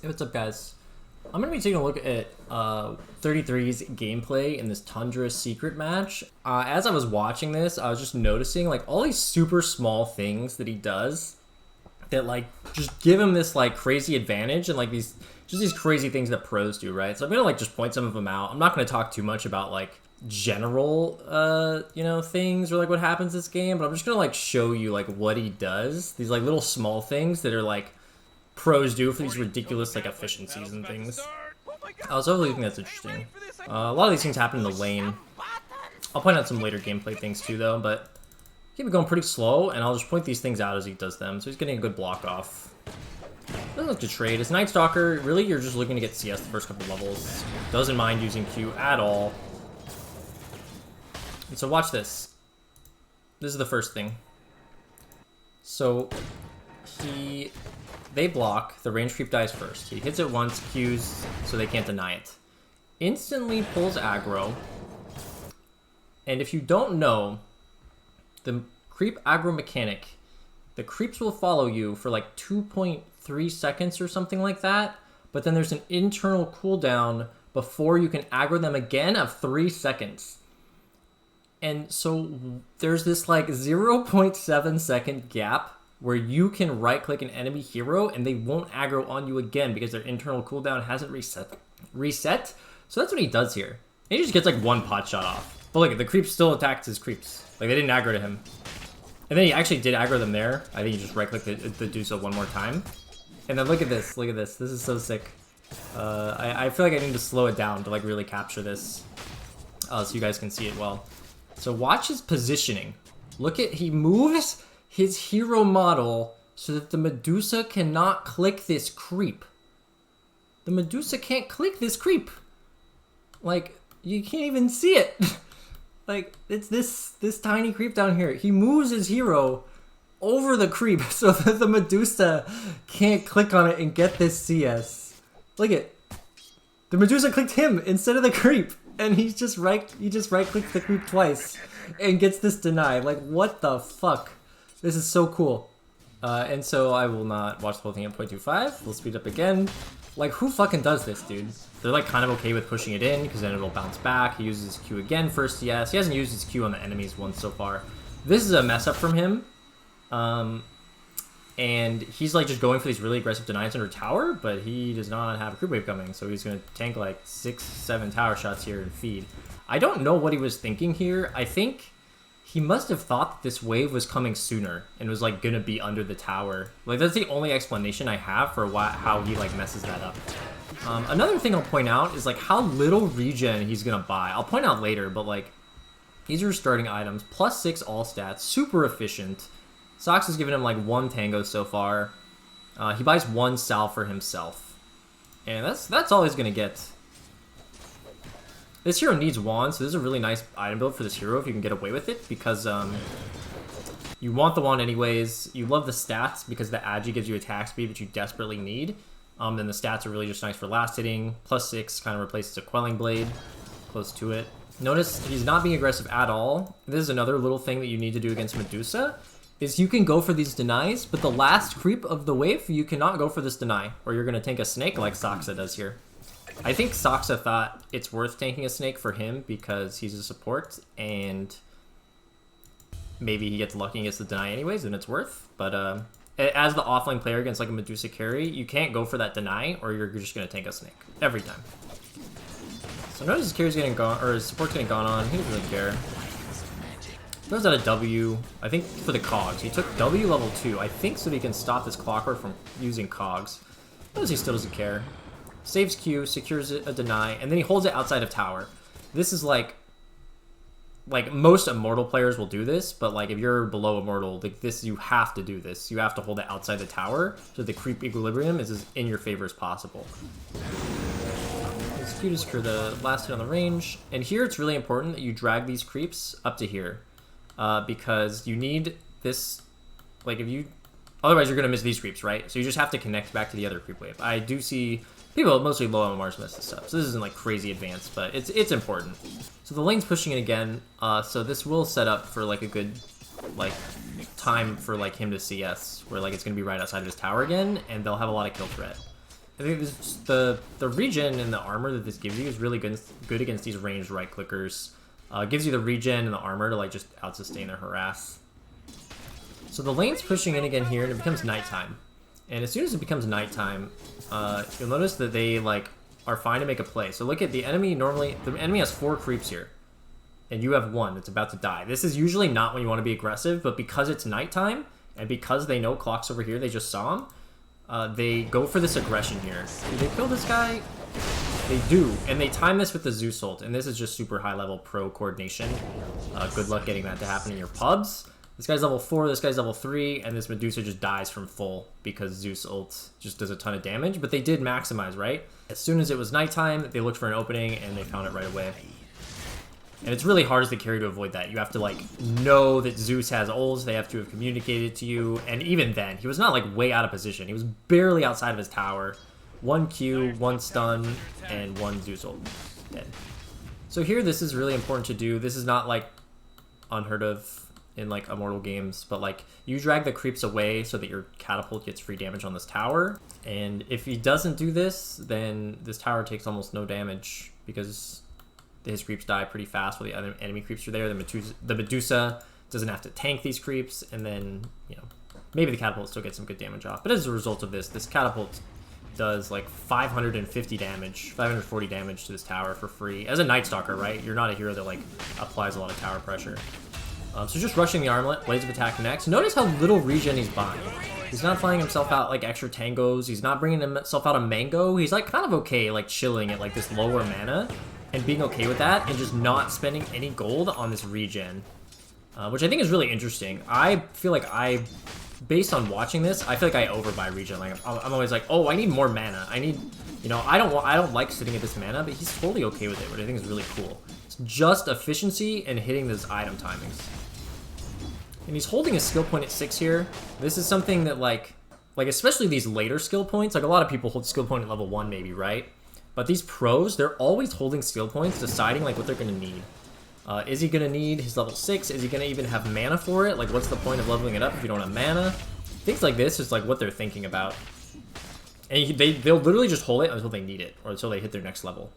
Hey, what's up, guys? I'm going to be taking a look at 33's gameplay in this Tundra secret match. As I was watching this, I was just noticing like all these super small things that he does that like just give him this like crazy advantage, and like these crazy things that pros do, right? So I'm going to like just point some of them out. I'm not going to talk too much about like general things or like what happens this game, but I'm just going to like show you like what he does. These like little small things that are like pros do for these ridiculous like efficiencies and things. So hopefully you think that's interesting. A lot of these things happen in the lane. I'll point out some later gameplay things too though, but keep it going pretty slow, and I'll just point these things out as he does them. So he's getting a good block off. Doesn't look to trade. As Night Stalker, really you're just looking to get CS the first couple levels. Doesn't mind using Q at all. And so watch this. This is the first thing. So they block, the range creep dies first. He hits it once, Qs, so they can't deny it. Instantly pulls aggro. And if you don't know, the creep aggro mechanic, the creeps will follow you for like 2.3 seconds or something like that, but then there's an internal cooldown before you can aggro them again of 3 seconds. And so there's this like 0.7 second gap where you can right-click an enemy hero and they won't aggro on you again because their internal cooldown hasn't reset. So that's what he does here. And he just gets like one pot shot off. But look, the creeps still attacked his creeps. Like they didn't aggro to him. And then he actually did aggro them there. I think he just right-clicked to do so one more time. And then look at this. Look at this. This is so sick. I feel like I need to slow it down to like really capture this so you guys can see it well. So watch his positioning. Look at, he moves his hero model so that the Medusa cannot click this creep. The Medusa can't click this creep. Like, you can't even see it. Like, it's this tiny creep down here. He moves his hero over the creep so that the Medusa can't click on it and get this CS. Look at, the Medusa clicked him instead of the creep. And he just right-clicks the creep twice and gets this denied. Like, what the fuck? This is so cool. And so I will not watch the whole thing at 0.25. We'll speed up again. Like, who fucking does this, dude? They're like kind of okay with pushing it in because then it'll bounce back. He uses his Q again for CS. He hasn't used his Q on the enemies once so far. This is a mess up from him. And he's like just going for these really aggressive denies under tower, but he does not have a creep wave coming. So he's going to tank like 6-7 tower shots here and feed. I don't know what he was thinking here. I think he must have thought that this wave was coming sooner and was like gonna be under the tower. Like that's the only explanation I have for how he like messes that up. Another thing I'll point out is like how little regen he's gonna buy. I'll point out later, but like these are starting items. +6 all stats, super efficient. Sox has given him like 1 tango so far. He buys 1 sal for himself, and that's all he's gonna get. This hero needs wand, so this is a really nice item build for this hero if you can get away with it, because you want the wand anyways. You love the stats because the agi gives you attack speed, which you desperately need. Then the stats are really just nice for last hitting. +6 kind of replaces a quelling blade, close to it. Notice he's not being aggressive at all. This is another little thing that you need to do against Medusa, is you can go for these denies, but the last creep of the wave, you cannot go for this deny, or you're going to tank a snake like Saksa does here. I think Saksa thought it's worth tanking a snake for him because he's a support, and maybe he gets lucky and gets the deny anyways, and it's worth. But as the offlane player against like a Medusa carry, you can't go for that deny, or you're just going to tank a snake every time. So notice his carry's getting gone, or his support's getting gone on. He doesn't really care. Throws out a W, I think for the cogs. He took W level 2, I think, so that he can stop this clockwork from using cogs. Notice he still doesn't care. Saves Q, secures a deny, and then he holds it outside of tower. This is like most immortal players will do this, but like if you're below immortal, like this, you have to do this. You have to hold it outside the tower so the creep equilibrium is as in your favor as possible. It's Q to secure the last hit on the range, and here it's really important that you drag these creeps up to here, because you need this. Like if you, otherwise you're gonna miss these creeps, right? So you just have to connect back to the other creep wave. I do see people mostly low MMRs miss this stuff, so this isn't like crazy advanced, but it's important. So the lane's pushing it again, so this will set up for like a good like time for like him to CS, where like it's gonna be right outside of his tower again, and they'll have a lot of kill threat. I think the regen and the armor that this gives you is really good against these ranged right clickers. Gives you the regen and the armor to like just out sustain their harass. So the lane's pushing in again here, and it becomes nighttime. And as soon as it becomes nighttime, you'll notice that they like are fine to make a play. So look at the enemy. Normally, the enemy has 4 creeps here, and you have 1 that's about to die. This is usually not when you want to be aggressive, but because it's nighttime and because they know Clock's over here, they just saw him. They go for this aggression here. Do they kill this guy? They do, and they time this with the Zeus ult, and this is just super high level pro coordination. Good luck getting that to happen in your pubs. This guy's level 4, this guy's level 3, and this Medusa just dies from full because Zeus ult just does a ton of damage, but they did maximize, right? As soon as it was nighttime, they looked for an opening, and they found it right away. And it's really hard as the carry to avoid that. You have to, like, know that Zeus has ults, they have to have communicated to you, and even then, he was not, like, way out of position. He was barely outside of his tower. 1 Q, 1 stun, and 1 Zeus ult. Dead. So here, this is really important to do. This is not, like, unheard of in like immortal games, but like you drag the creeps away so that your catapult gets free damage on this tower, and if he doesn't do this, then this tower takes almost no damage because his creeps die pretty fast while the other enemy creeps are there. The Medusa doesn't have to tank these creeps, and then, you know, maybe the catapult still gets some good damage off, but as a result of this catapult does like 550 damage, 540 damage to this tower for free as a Night Stalker, right? You're not a hero that like applies a lot of tower pressure. So just rushing the armlet, Blades of Attack next. Notice how little regen he's buying. He's not flying himself out like extra tangos. He's not bringing himself out a mango. He's like kind of okay, like chilling at like this lower mana and being okay with that and just not spending any gold on this regen, which I think is really interesting. I feel like based on watching this, I feel like I overbuy regen. Like I'm always like, oh, I need more mana. I need, you know, I don't like sitting at this mana, but he's totally okay with it, which I think is really cool. It's just efficiency and hitting those item timings. And he's holding his skill point at 6 here. This is something that like especially these later skill points, like a lot of people hold skill point at level 1 maybe, right? But these pros, they're always holding skill points, deciding like what they're gonna need. Is he gonna need his level 6? Is he gonna even have mana for it? Like what's the point of leveling it up if you don't have mana? Things like this is like what they're thinking about. And they'll literally just hold it until they need it, or until they hit their next level.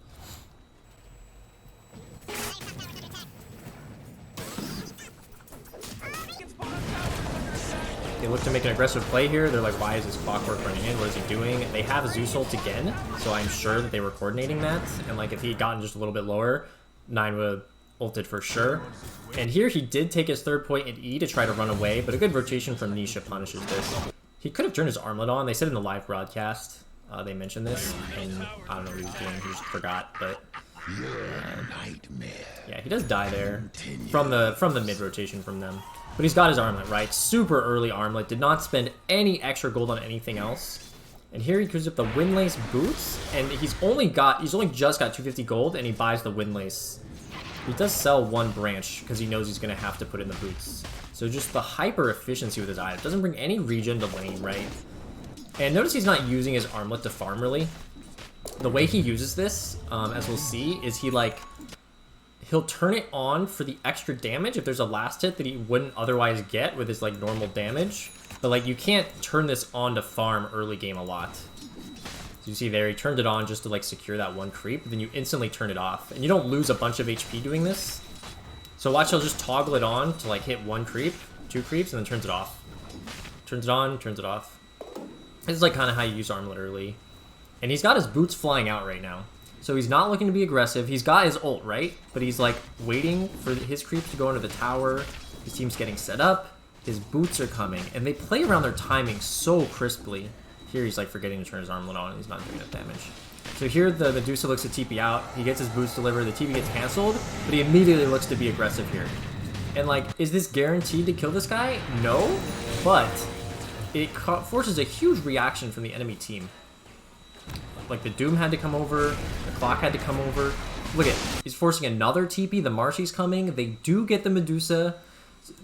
They look to make an aggressive play here. They're like, why is this Clockwork running in? What is he doing? They have Zeus ult again, so I'm sure that they were coordinating that. And like if he had gotten just a little bit lower, 9 would have ulted for sure. And here he did take his 3rd point at E to try to run away, but a good rotation from Nisha punishes this. He could have turned his armlet on. They said in the live broadcast, they mentioned this, and I don't know what he was doing. He just forgot, but yeah, he does die there from the mid rotation from them. But he's got his armlet, right? Super early armlet. Did not spend any extra gold on anything else. And here he goes up the Windlace boots, and he's only just got 250 gold, and he buys the Windlace. He does sell 1 branch because he knows he's gonna have to put in the boots. So just the hyper efficiency with his item. Doesn't bring any regen to lane, right? And notice he's not using his armlet to farm really. The way he uses this, as we'll see, is he'll turn it on for the extra damage if there's a last hit that he wouldn't otherwise get with his like normal damage. But like you can't turn this on to farm early game a lot. So you see there, he turned it on just to like secure that 1 creep, then you instantly turn it off. And you don't lose a bunch of HP doing this. So watch, he'll just toggle it on to like hit 1 creep, 2 creeps, and then turns it off. Turns it on, turns it off. This is like kind of how you use armlet early. And he's got his boots flying out right now. So he's not looking to be aggressive. He's got his ult, right? But he's like waiting for his creeps to go into the tower. His team's getting set up. His boots are coming. And they play around their timing so crisply. Here he's like forgetting to turn his armlet on and he's not doing enough damage. So here the Medusa looks to TP out. He gets his boots delivered. The TP gets canceled. But he immediately looks to be aggressive here. And like, is this guaranteed to kill this guy? No. But it forces a huge reaction from the enemy team. Like the Doom had to come over, the Clock had to come over. Look at, he's forcing another TP, the Marshy's coming, they do get the Medusa.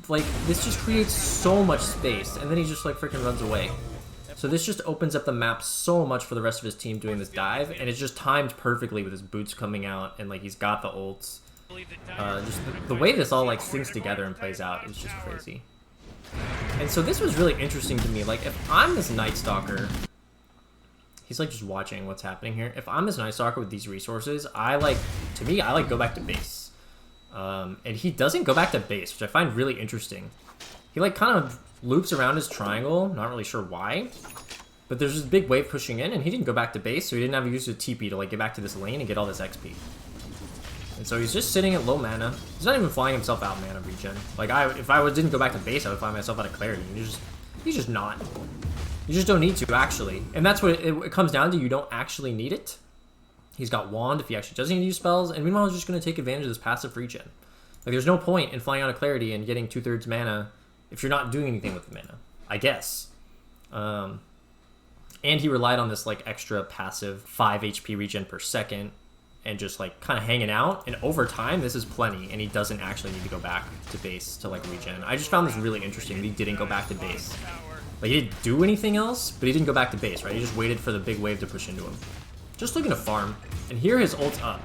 Like, this just creates so much space, and then he just like freaking runs away. So this just opens up the map so much for the rest of his team doing this dive, and it's just timed perfectly with his boots coming out, and like he's got the ults. Just the way this all like syncs together and plays out is just crazy. And so this was really interesting to me. Like, if I'm this Night Stalker, He's like just watching what's happening here. If I'm this Night Stalker with these resources, I like go back to base. And he doesn't go back to base, which I find really interesting. He like kind of loops around his triangle, not really sure why. But there's this big wave pushing in, and he didn't go back to base, so he didn't have to use a TP to like get back to this lane and get all this XP. And so he's just sitting at low mana. He's not even flying himself out mana regen. Like if I didn't go back to base, I would find myself out of clarity. He's just not. You just don't need to, actually. And that's what it comes down to. You don't actually need it. He's got Wand if he actually doesn't need to use spells. And meanwhile, he's just going to take advantage of this passive regen. Like, there's no point in flying out of clarity and getting 2/3 mana if you're not doing anything with the mana, I guess. And he relied on this, like, extra passive 5 HP regen per second and just, like, kind of hanging out. And over time, this is plenty. And he doesn't actually need to go back to base to, like, regen. I just found this really interesting that he didn't go back to base. Like, he didn't do anything else, but he didn't go back to base, right? He just waited for the big wave to push into him. Just looking to farm. And here his ult's up.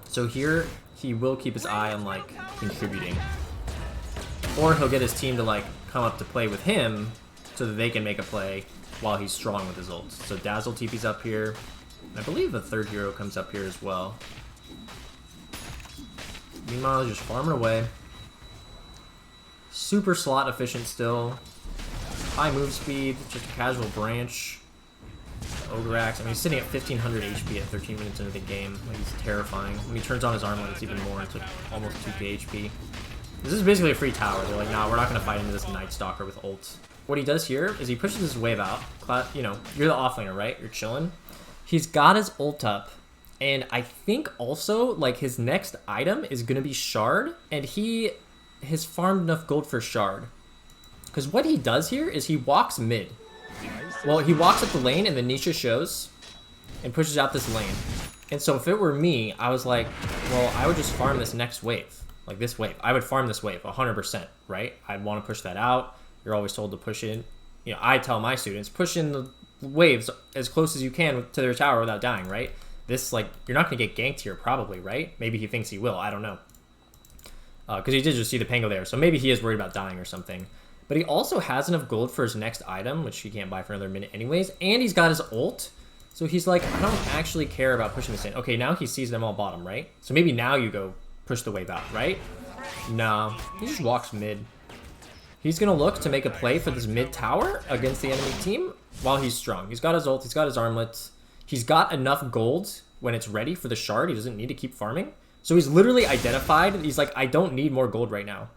So here, he will keep his eye on, like, contributing. Or he'll get his team to, like, come up to play with him so that they can make a play while he's strong with his ult. So Dazzle TP's up here. And I believe the third hero comes up here as well. Meanwhile, he's just farming away. Super slot efficient still. High move speed, just a casual branch. Ogre Axe, I mean, he's sitting at 1500 HP at 13 minutes into the game. Like, he's terrifying. When he turns on his armlet, it's even more. It's like almost 2k HP. This is basically a free tower. They're like, nah, we're not going to fight into this Night Stalker with ult. What he does here is he pushes his wave out. You know, you're the offlaner, right? You're chilling. He's got his ult up. And I think also, like, his next item is going to be Shard. And he has farmed enough gold for Shard. Because what he does here is he walks mid. Well, he walks up the lane and the Nisha shows and pushes out this lane. And so if it were me, I was like, well, I would just farm this next wave. Like this wave. I would farm this wave 100%, right? I'd want to push that out. You're always told to push in. You know, I tell my students, push in the waves as close as you can to their tower without dying, right? This, like, you're not going to get ganked here probably, right? Maybe he thinks he will. I don't know. Because he did just see the Pango there. So maybe he is worried about dying or something. But he also has enough gold for his next item, which he can't buy for another minute anyways. And he's got his ult. So he's like, I don't actually care about pushing this in. Okay, now he sees them all bottom, right? So maybe now you go push the wave out, right? No, he just walks mid. He's going to look to make a play for this mid tower against the enemy team while he's strong. He's got his ult, he's got his armlet. He's got enough gold when it's ready for the shard. He doesn't need to keep farming. So he's literally identified. He's like, I don't need more gold right now.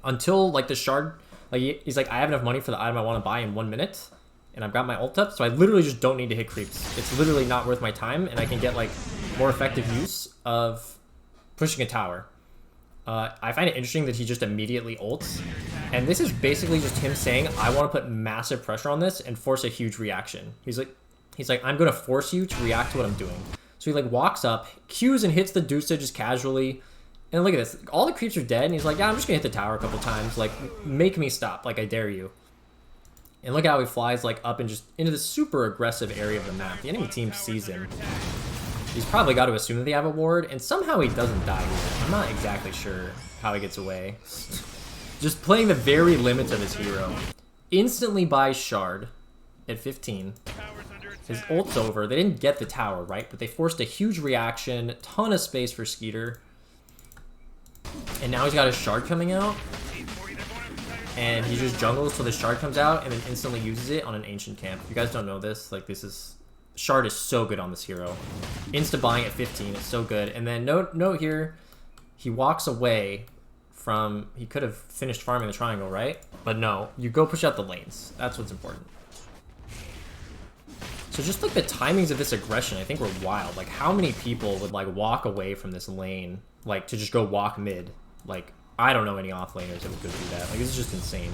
Until, like, the shard... Like, he's like, I have enough money for the item I want to buy in 1 minute, and I've got my ult up, so I literally just don't need to hit creeps. It's literally not worth my time, and I can get, like, more effective use of pushing a tower. I find it interesting that he just immediately ults, and this is basically just him saying, I want to put massive pressure on this and force a huge reaction. He's like, I'm going to force you to react to what I'm doing. So he, like, walks up, Qs and hits the Dusa just casually. And look at this. All the creeps are dead, and he's like, yeah, I'm just going to hit the tower a couple times. Like, make me stop. Like, I dare you. And look how he flies, like, up and just into this super aggressive area of the map. The enemy team sees him. He's probably got to assume that they have a ward, and somehow he doesn't die here. I'm not exactly sure how he gets away. Just playing the very limits of his hero. Instantly buys Shard at 15. His ult's over. They didn't get the tower, right? But they forced a huge reaction. Ton of space for Skeeter. And now he's got his shard coming out. And he just jungles till the shard comes out and then instantly uses it on an ancient camp. If you guys don't know this, like, this is... Shard is so good on this hero. Insta buying at 15, it's so good. And then note here, he walks away from... He could have finished farming the triangle, right? But no, you go push out the lanes. That's what's important. So just, like, the timings of this aggression, I think were wild. Like, how many people would, like, walk away from this lane, like, to just go walk mid? Like, I don't know any offlaners that would go do that. Like, this is just insane.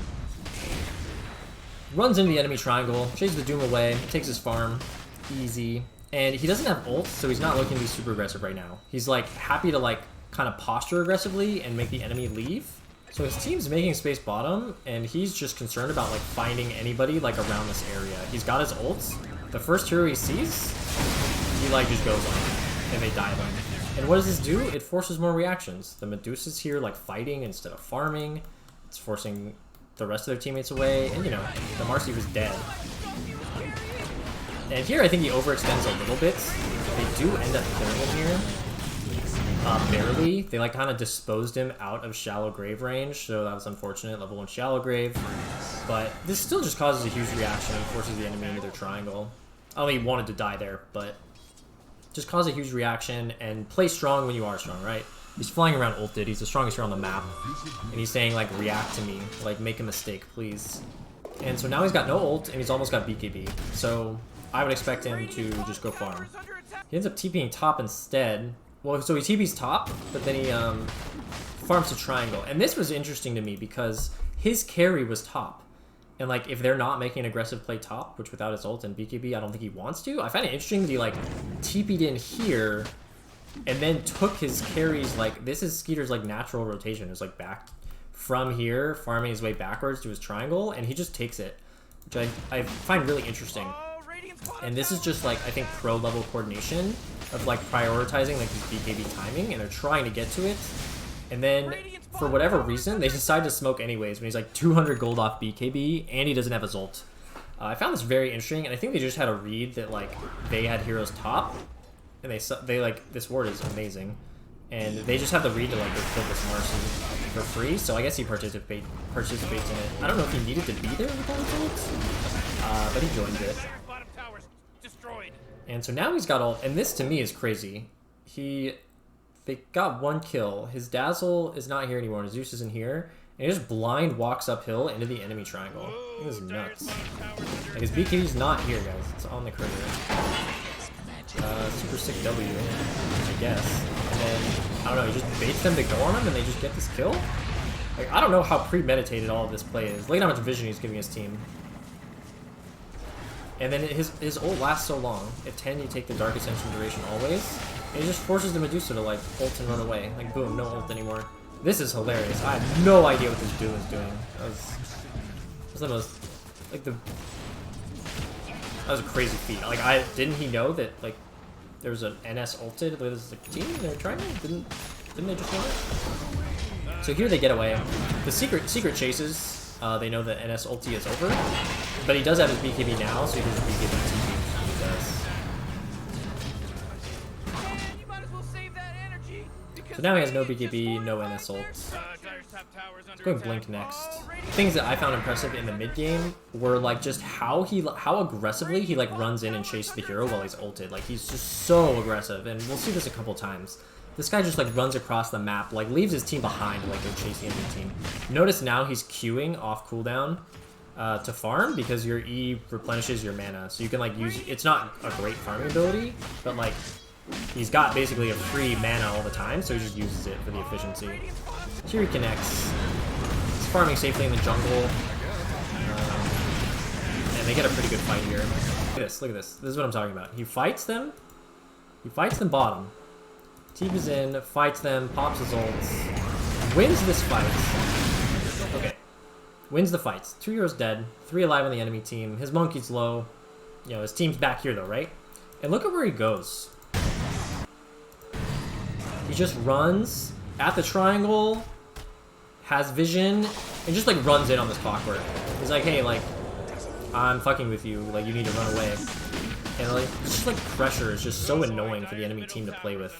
Runs into the enemy triangle, chases the Doom away, takes his farm, easy. And he doesn't have ult, so he's not looking to be super aggressive right now. He's, like, happy to, like, kind of posture aggressively and make the enemy leave. So his team's making space bottom, and he's just concerned about, like, finding anybody, like, around this area. He's got his ults. The first hero he sees, he, like, just goes on, and they dive him. And what does this do? It forces more reactions. The Medusa's here, like, fighting instead of farming. It's forcing the rest of their teammates away. And, you know, the Marcy was dead. And here I think he overextends a little bit. They do end up killing him here. Barely. They like kind of disposed him out of shallow grave range, so that was unfortunate. Level 1 shallow grave. But this still just causes a huge reaction and forces the enemy into their triangle. I only wanted to die there, but just cause a huge reaction and play strong when you are strong, right? He's flying around ulted, he's the strongest hero on the map. And he's saying like, react to me, like make a mistake, please. And so now he's got no ult and he's almost got BKB. So I would expect him to just go farm. He ends up TPing top instead. Well, so he TP's top, but then he farms to triangle. And this was interesting to me because his carry was top. And like, if they're not making an aggressive play top, which without his ult and BKB, I don't think he wants to. I find it interesting that he like TP'd in here and then took his carries. Like, this is Skeeter's like natural rotation. It's like back from here, farming his way backwards to his triangle, and he just takes it, which I find really interesting. And this is just like, I think, pro level coordination of like prioritizing like his BKB timing, and they're trying to get to it. And then for whatever reason, they decide to smoke anyways when he's like 200 gold off BKB and he doesn't have his ult. I found this very interesting, and I think they just had a read that like they had heroes top, and they like, this ward is amazing, and they just have the read to like go kill this Mars for free. So I guess he participates in it. I don't know if he needed to be there with all his ult, but he joined it. And so now he's got ult, and this to me is crazy. They got 1 kill. His Dazzle is not here anymore. Zeus isn't here. And he just blind walks uphill into the enemy triangle. This is nuts. Like, his BKB's not here, guys. It's on the courier. Super sick W, I guess. And then, I don't know, he just baits them to go on him and they just get this kill? Like, I don't know how premeditated all of this play is. Look at how much vision he's giving his team. And then his ult lasts so long. At 10, you take the Dark Ascension duration always. And it just forces the Medusa to like ult and run away. Like, boom, no ult anymore. This is hilarious. I have no idea what this dude is doing. That was the most, like, that was a crazy feat. Like, didn't he know that like there was an NS ulted with his team and they were trying to? Didn't they just want it? So here they get away. The secret chases. They know that NS ulti is over, but he does have his BKB now, so he doesn't BKB TP. He does. So now he has no BKB, no NS ult. Let's go Blink next. Things that I found impressive in the mid game were like just how aggressively he like runs in and chases the hero while he's ulted. Like, he's just so aggressive, and we'll see this a couple times. This guy just like runs across the map, like leaves his team behind to like go chase the enemy team. Notice now he's queuing off cooldown to farm, because your E replenishes your mana. So you can like use, it's not a great farming ability, but like he's got basically a free mana all the time, so he just uses it for the efficiency. Here he connects. He's farming safely in the jungle. And they get a pretty good fight here. Look at this, look at this. This is what I'm talking about. He fights them bottom. TP's in, fights them, pops his ults, wins this fight. Okay. Wins the fights. 2 heroes dead, 3 alive on the enemy team. His monkey's low. You know, his team's back here though, right? And look at where he goes. He just runs at the triangle, has vision, and just like runs in on this clockwork. He's like, hey, like, I'm fucking with you, like, you need to run away. And like, it's just like pressure is just so annoying for the enemy team to play with.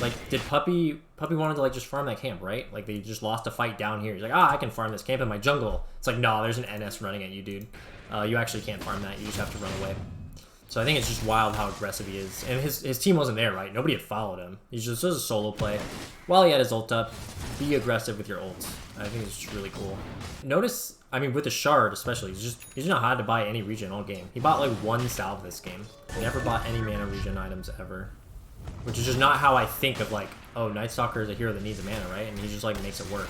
Like, did Puppy wanted to like just farm that camp, right? Like, they just lost a fight down here. He's like, I can farm this camp in my jungle. It's like, no, there's an NS running at you, dude. You actually can't farm that. You just have to run away. So I think it's just wild how aggressive he is. And his team wasn't there, right? Nobody had followed him. He's just a solo play. While he had his ult up, be aggressive with your ult. I think it's just really cool. Notice, I mean, with the Shard especially, he's not had to buy any regen all game. He bought like 1 salve this game. He never bought any mana regen items ever. Which is just not how I think of like, oh, Night Stalker is a hero that needs a mana, right? And he just like makes it work.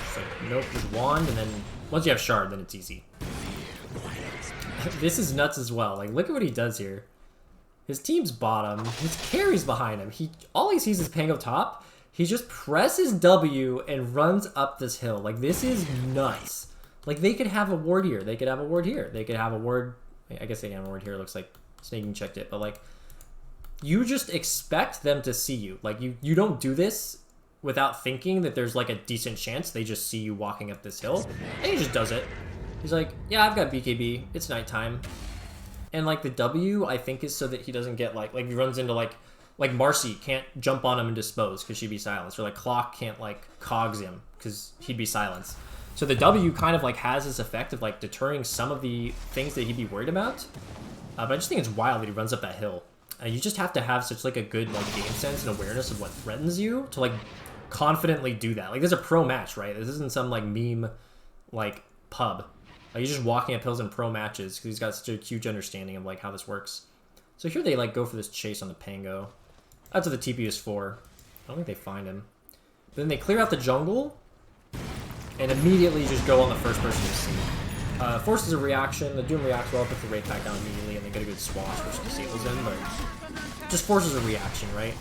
It's like, nope, just wand, and then once you have Shard, then it's easy. This is nuts as well. Like, look at what he does here. His team's bottom. His carry's behind him. All he sees is Pango top. He just presses W and runs up this hill. Like, this is nuts. Like, they could have a ward here. They could have a ward here. They could have a ward. I guess they can have a ward here. It looks like Snaking checked it. But, like, you just expect them to see you. Like, you don't do this without thinking that there's, like, a decent chance they just see you walking up this hill. And he just does it. He's like, yeah, I've got BKB. It's nighttime. And like the W, I think, is so that he doesn't get like he runs into like Marcy can't jump on him and dispose because she'd be silenced, or like Clock can't like cogs him because he'd be silenced. So the W kind of like has this effect of like deterring some of the things that he'd be worried about. But I just think it's wild that he runs up that hill. You just have to have such like a good like game sense and awareness of what threatens you to like confidently do that. Like, there's a pro match, right? This isn't some like meme like pub. Like, he's just walking up hills in pro matches because he's got such a huge understanding of like how this works. So here they like go for this chase on the Pango. That's what the TP is for. I don't think they find him. But then they clear out the jungle and immediately just go on the first person you see. Forces a reaction. The Doom reacts well, puts the Wraith back down immediately, and they get a good swash, which disables him, but just forces a reaction, right?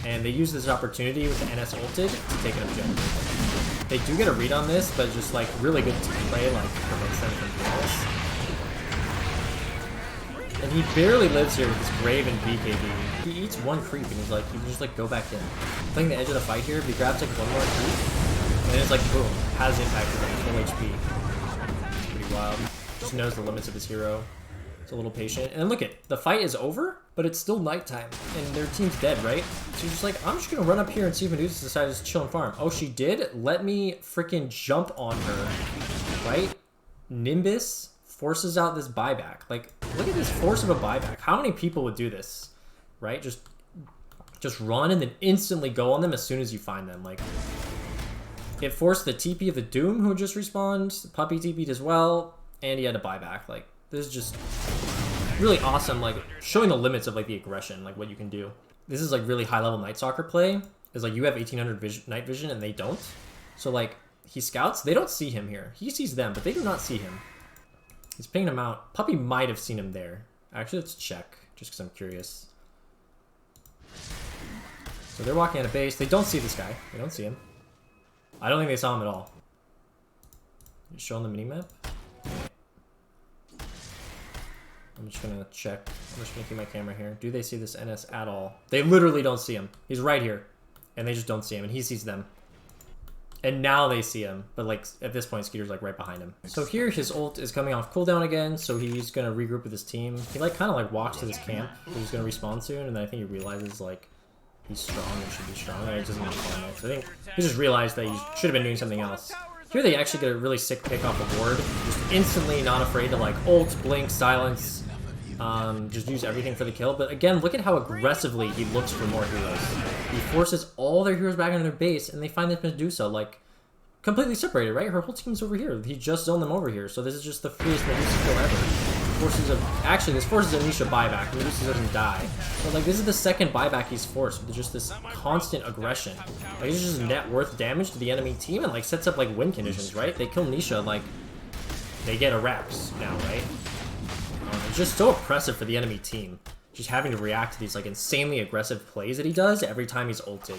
And they use this opportunity with the NS ulted to take an objective. They do get a read on this, but just like really good team play like prevents them from doing this. And he barely lives here with his Grave and BKB. He eats one creep and he's like, he can just like go back in. Playing the edge of the fight here, if he grabs like one more creep, and then it's like boom, has impact with full HP. It's pretty wild. Just knows the limits of his hero. It's a little patient. And look it, the fight is over, but it's still nighttime, and their team's dead, right? So you're just like, I'm just gonna run up here and see if Medusa decides to chill and farm. Oh, she did? Let me freaking jump on her, right? Nimbus forces out this buyback. Like, look at this force of a buyback. How many people would do this, right? Just run and then instantly go on them as soon as you find them. Like, it forced the TP of the Doom who just respawned. Puppy TP'd as well, and he had a buyback. Like, this is just really awesome, like showing the limits of like the aggression, like what you can do. This is like really high level Night Stalker play. Is like you have 1800 night vision and they don't. So like he scouts, they don't see him here. He sees them, but they do not see him. He's pinging him out. Puppy might have seen him there. Actually, let's check just because I'm curious. So they're walking out of base. They don't see this guy. They don't see him. I don't think they saw him at all. Just showing the minimap. I'm just gonna check. I'm just gonna keep my camera here. Do they see this NS at all? They literally don't see him. He's right here. And they just don't see him, and he sees them. And now they see him, but like at this point, Skeeter's like right behind him. So here his ult is coming off cooldown again, so he's gonna regroup with his team. He like kind of like walks to this camp, he's gonna respawn soon, and then I think he realizes like he's strong and should be strong, and it doesn't even call him. So I think he just realized that he should have been doing something else. Here they actually get a really sick pick off a ward, just instantly not afraid to like ult, blink, silence. Just use everything for the kill. But again, look at how aggressively he looks for more heroes. He forces all their heroes back into their base, and they find this Medusa, like, completely separated, right? Her whole team's over here. He just zoned them over here, so this is just the freest Medusa kill ever. Actually, this forces a Nisha buyback. Medusa doesn't die. But, like, this is the second buyback he's forced with just this constant aggression. Like, it's just net worth damage to the enemy team and, like, sets up, like, win conditions, right? They kill Nisha, like, they get a Rex now, right? It's just so oppressive for the enemy team, just having to react to these like insanely aggressive plays that he does every time he's ulted,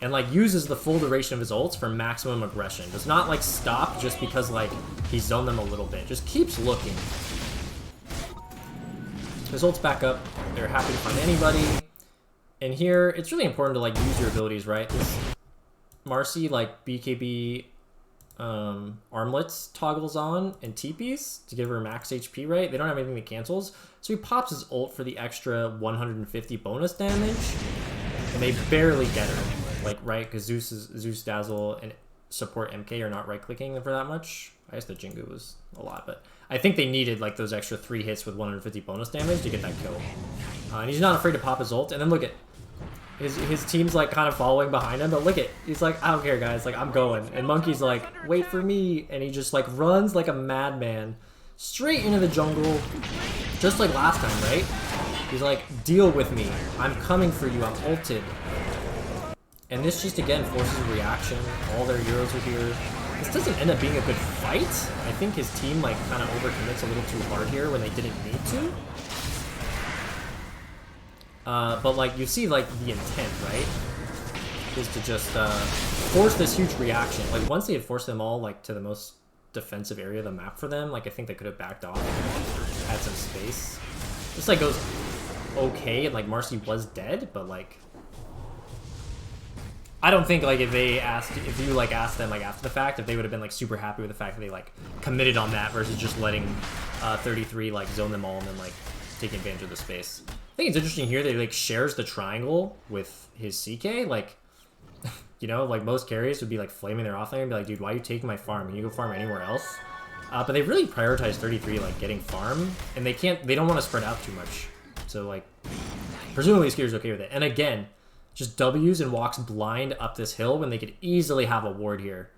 and like uses the full duration of his ults for maximum aggression. Does not like stop just because like he's zoned them a little bit. Just keeps looking. His ult's back up. They're happy to find anybody. And here it's really important to like use your abilities, right? This Marcy like BKB armlets toggles on and TPs to give her max HP, right? They don't have anything that cancels, so he pops his ult for the extra 150 bonus damage, and they barely get her, like, right? Because Zeus Dazzle and support MK are not right clicking for that much. I guess the Jingu was a lot, but I think they needed like those extra 3 hits with 150 bonus damage to get that kill. And he's not afraid to pop his ult, and then look at his team's like kind of following behind him, but look at, he's like, I don't care guys, like I'm going. And Monkey's like, wait for me, and he just like runs like a madman straight into the jungle, just like last time, right? He's like, deal with me, I'm coming for you, I'm ulted. And this just again forces a reaction. All their heroes are here. This doesn't end up being a good fight. I think his team like kind of overcommits a little too hard here when they didn't need to. But like you see like the intent, right? Is to just force this huge reaction. Like once they had forced them all like to the most defensive area of the map for them, like I think they could have backed off and had some space. This like goes okay, and like Marcy was dead, but like I don't think like if you like asked them like after the fact, if they would have been like super happy with the fact that they like committed on that versus just letting 33 like zone them all and then like taking advantage of the space. I think it's interesting here that he like shares the triangle with his CK. Like, you know, like most carries would be like flaming their offlane and be like, dude, why are you taking my farm? Can you go farm anywhere else? But they really prioritize 33 like getting farm, and they don't want to spread out too much. So like, presumably Skier's okay with it. And again, just W's and walks blind up this hill when they could easily have a ward here.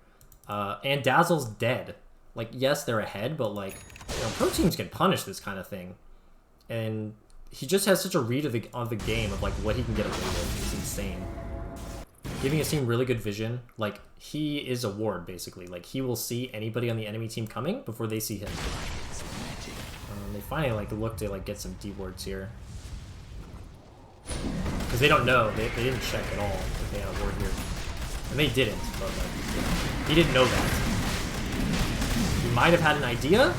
And Dazzle's dead. Like, yes, they're ahead, but like, you know, pro teams can punish this kind of thing. And he just has such a read of the game of like what he can get away with. It's insane. Giving his team really good vision. Like, he is a ward, basically. Like, he will see anybody on the enemy team coming before they see him. They finally like look to like get some D wards here. Because they don't know. They didn't check at all if they had a ward here. And they didn't, but like, you know, he didn't know that. He might have had an idea,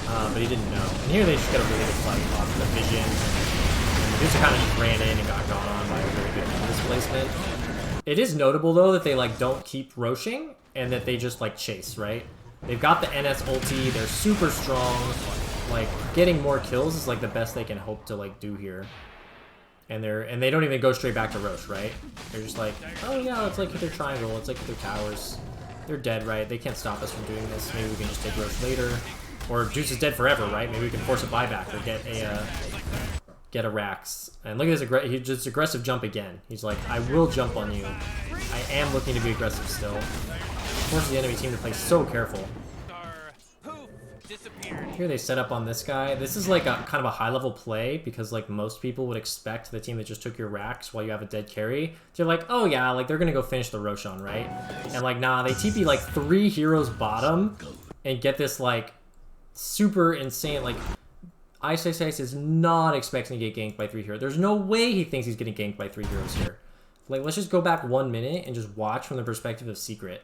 but he didn't know. And here they just got a really good fight off the vision. And just kind of just ran in and got gone on by a very good displacement. It is notable though that they like don't keep roshing and that they just like chase, right? They've got the NS ulti, they're super strong. Like, getting more kills is like the best they can hope to like do here. And they don't even go straight back to Roche, right? They're just like, oh yeah, let's like hit their triangle, let's like hit their towers. They're dead, right? They can't stop us from doing this. Maybe we can just take Roche later. Or Juice is dead forever, right? Maybe we can force a buyback or get a Rax. And look at this, he just aggressive jump again. He's like, I will jump on you. I am looking to be aggressive still. Forces the enemy team to play so careful. Here they set up on this guy. This is like a kind of a high level play because like most people would expect the team that just took your Rax while you have a dead carry. They're like, oh yeah, like they're gonna go finish the Roshan, right? And like, nah, they TP like 3 heroes bottom and get this like super insane, like Ice is not expecting to get ganked by 3 heroes. There's no way he thinks he's getting ganked by 3 heroes here. Like, let's just go back 1 minute and just watch from the perspective of Secret.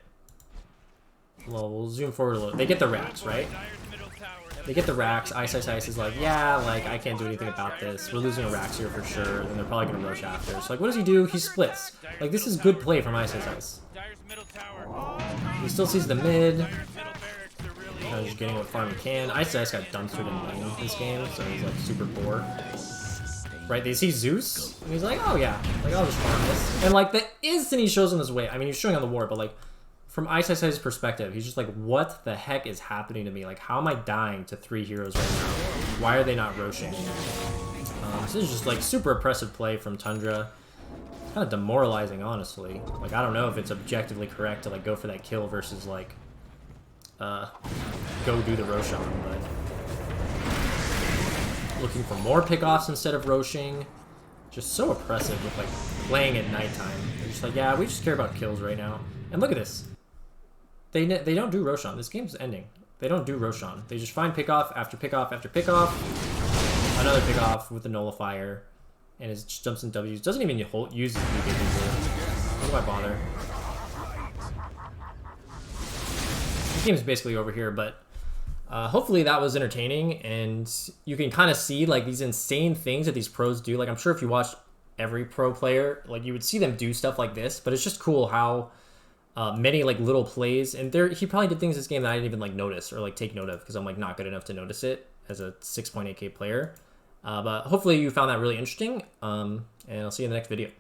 Well, we'll zoom forward a little. They get the Rax, right? They get the Rax. Ice is like, yeah, like, I can't do anything about this. We're losing a Rax here for sure. And they're probably going to rush after. So, like, what does he do? He splits. Like, this is good play from Ice. He still sees the mid. Just getting what farm he can. Ice got dumpstered in lane this game, so he's, like, super poor. Right, they see Zeus, and he's like, oh, yeah. Like, I'll just farm this. And, like, the instant he shows him his way, I mean, he's showing on the ward, but, like, from Ice's perspective, he's just like, what the heck is happening to me? Like, how am I dying to 3 heroes right now? Why are they not roshing? This is just, like, super oppressive play from Tundra. It's kind of demoralizing, honestly. Like, I don't know if it's objectively correct to, like, go for that kill versus, like, go do the Roshan, but looking for more pickoffs instead of roshing. Just so oppressive with, like, playing at nighttime. They're just like, yeah, we just care about kills right now. And look at this. They don't do Roshan. This game's ending. They don't do Roshan. They just find pickoff after pickoff after pickoff. Another pickoff with the nullifier. And it just jumps in W's. Doesn't even use his Why do I bother? This game's basically over here, but hopefully that was entertaining. And you can kind of see like these insane things that these pros do. Like, I'm sure if you watched every pro player, like, you would see them do stuff like this. But it's just cool how many like little plays, and he probably did things this game that I didn't even like notice or like take note of because I'm like not good enough to notice it as a 6.8K player. But hopefully you found that really interesting, and I'll see you in the next video.